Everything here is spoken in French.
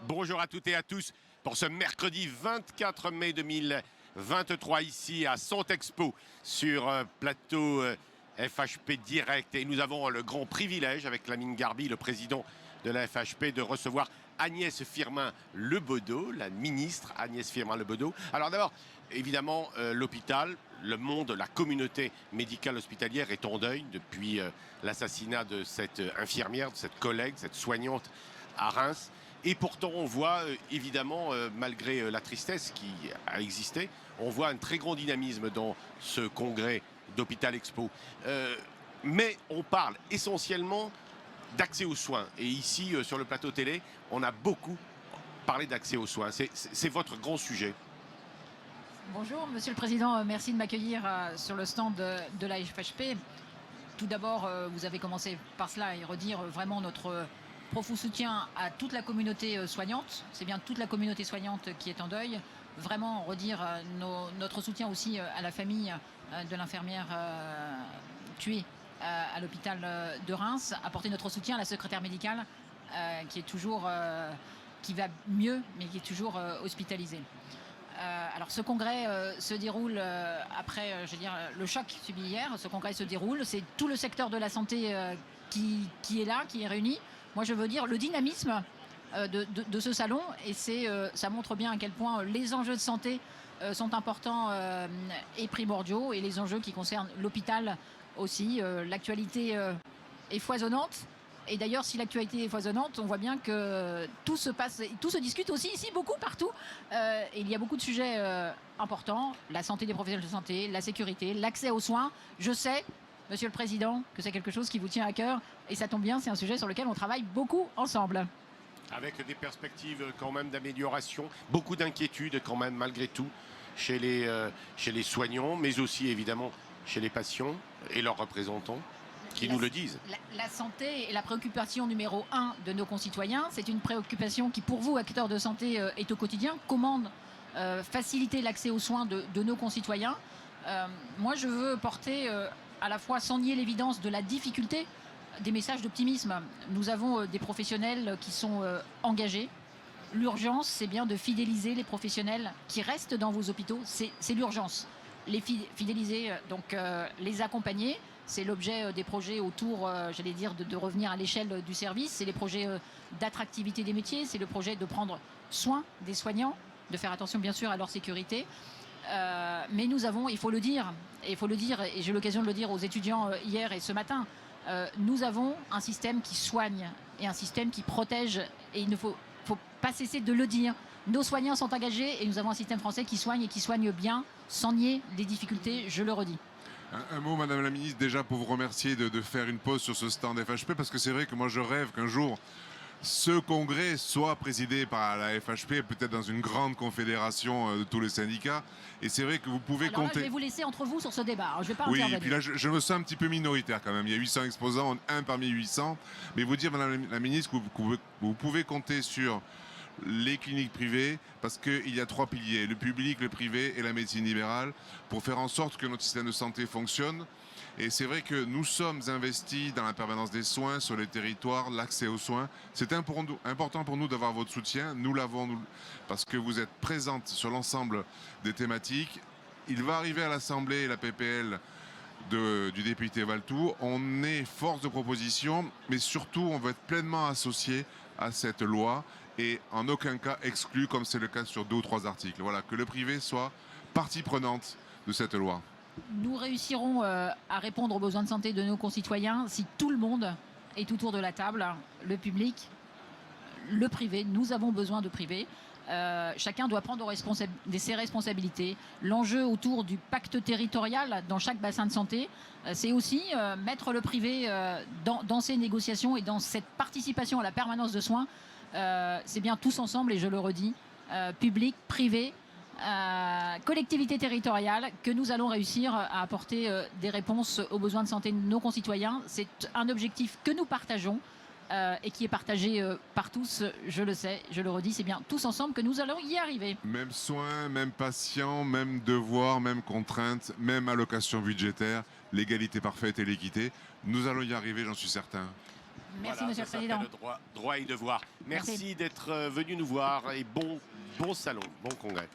Bonjour à toutes et à tous pour ce mercredi 24 mai 2023 ici à Sontexpo sur plateau FHP Direct. Et nous avons le grand privilège avec Lamine Garbi, le président de la FHP, de recevoir Agnès Firmin-Lebaudot, la ministre Agnès Firmin-Lebaudot. Alors d'abord, évidemment, l'hôpital, le monde, la communauté médicale hospitalière est en deuil depuis l'assassinat de cette infirmière, de cette collègue, cette soignante à Reims. Et pourtant, on voit, évidemment, malgré la tristesse qui a existé, on voit un très grand dynamisme dans ce congrès d'Hôpital Expo. Mais on parle essentiellement d'accès aux soins. Et ici, sur le plateau télé, on a beaucoup parlé d'accès aux soins. C'est votre grand sujet. Bonjour, Monsieur le Président. Merci de m'accueillir sur le stand de la FHP. Tout d'abord, vous avez commencé par cela et redire vraiment notre profond soutien à toute la communauté soignante. C'est bien toute la communauté soignante qui est en deuil. Vraiment redire notre soutien aussi à la famille de l'infirmière tuée à l'hôpital de Reims. Apporter notre soutien à la secrétaire médicale qui va mieux, mais qui est toujours hospitalisée. Alors ce congrès se déroule après le choc subi hier. Ce congrès se déroule. C'est tout le secteur de la santé qui est là, qui est réuni. Moi, je veux dire le dynamisme de ce salon, et ça montre bien à quel point les enjeux de santé sont importants et primordiaux, et les enjeux qui concernent l'hôpital aussi. L'actualité est foisonnante, et d'ailleurs, si l'actualité est foisonnante, on voit bien que tout se passe, tout se discute aussi ici, beaucoup partout. Et il y a beaucoup de sujets importants, la santé des professionnels de santé, la sécurité, l'accès aux soins. Je sais, Monsieur le Président, que c'est quelque chose qui vous tient à cœur, et ça tombe bien, c'est un sujet sur lequel on travaille beaucoup ensemble. Avec des perspectives quand même d'amélioration, beaucoup d'inquiétudes quand même malgré tout chez les soignants, mais aussi évidemment chez les patients et leurs représentants qui nous le disent. La santé est la préoccupation numéro 1 de nos concitoyens. C'est une préoccupation qui, pour vous, acteurs de santé, est au quotidien. Comment faciliter l'accès aux soins de nos concitoyens? Moi, je veux porter à la fois, sans nier l'évidence de la difficulté, des messages d'optimisme. Nous avons des professionnels qui sont engagés. L'urgence, c'est bien de fidéliser les professionnels qui restent dans vos hôpitaux. C'est l'urgence. Les fidéliser, donc les accompagner. C'est l'objet des projets autour, de revenir à l'échelle du service. C'est les projets d'attractivité des métiers. C'est le projet de prendre soin des soignants, de faire attention bien sûr à leur sécurité. Mais nous avons, il faut le dire, et j'ai eu l'occasion de le dire aux étudiants hier et ce matin, nous avons un système qui soigne et un système qui protège, et il ne faut pas cesser de le dire. Nos soignants sont engagés et nous avons un système français qui soigne et qui soigne bien, sans nier les difficultés, je le redis. Un mot, Madame la Ministre, déjà pour vous remercier de faire une pause sur ce stand FHP, parce que c'est vrai que moi je rêve qu'un jour ce congrès soit présidé par la FHP, peut-être dans une grande confédération de tous les syndicats. Et c'est vrai que vous pouvez compter... Là, je vais vous laisser entre vous sur ce débat. Alors, je vais pas oui, intervenir. et puis là, je me sens un petit peu minoritaire quand même. Il y a 800 exposants, un parmi 800. Mais vous dire, Madame la Ministre, que vous pouvez compter sur les cliniques privées, parce qu'il y a 3 piliers, le public, le privé et la médecine libérale, pour faire en sorte que notre système de santé fonctionne. Et c'est vrai que nous sommes investis dans la permanence des soins sur les territoires, l'accès aux soins. C'est important pour nous d'avoir votre soutien. Nous l'avons parce que vous êtes présente sur l'ensemble des thématiques. Il va arriver à l'Assemblée la PPL du député Valtou. On est force de proposition, mais surtout on veut être pleinement associé à cette loi et en aucun cas exclu, comme c'est le cas sur 2 ou 3 articles. Voilà, que le privé soit partie prenante de cette loi. Nous réussirons à répondre aux besoins de santé de nos concitoyens si tout le monde est autour de la table, le public, le privé. Nous avons besoin de privé. Chacun doit prendre ses responsabilités. L'enjeu autour du pacte territorial dans chaque bassin de santé, c'est aussi mettre le privé dans ces négociations et dans cette participation à la permanence de soins. C'est bien tous ensemble, et je le redis, public, privé, collectivité territoriale, que nous allons réussir à apporter des réponses aux besoins de santé de nos concitoyens. C'est un objectif que nous partageons et qui est partagé par tous, je le sais, je le redis, c'est bien tous ensemble que nous allons y arriver. Même soins, même patients, même devoirs, même contraintes, même allocation budgétaire, l'égalité parfaite et l'équité. Nous allons y arriver, j'en suis certain. Merci, Voilà, Monsieur le ça s'appelle Président. le droit et devoir. Merci, Merci. d'être venu nous voir et bon salon, bon congrès.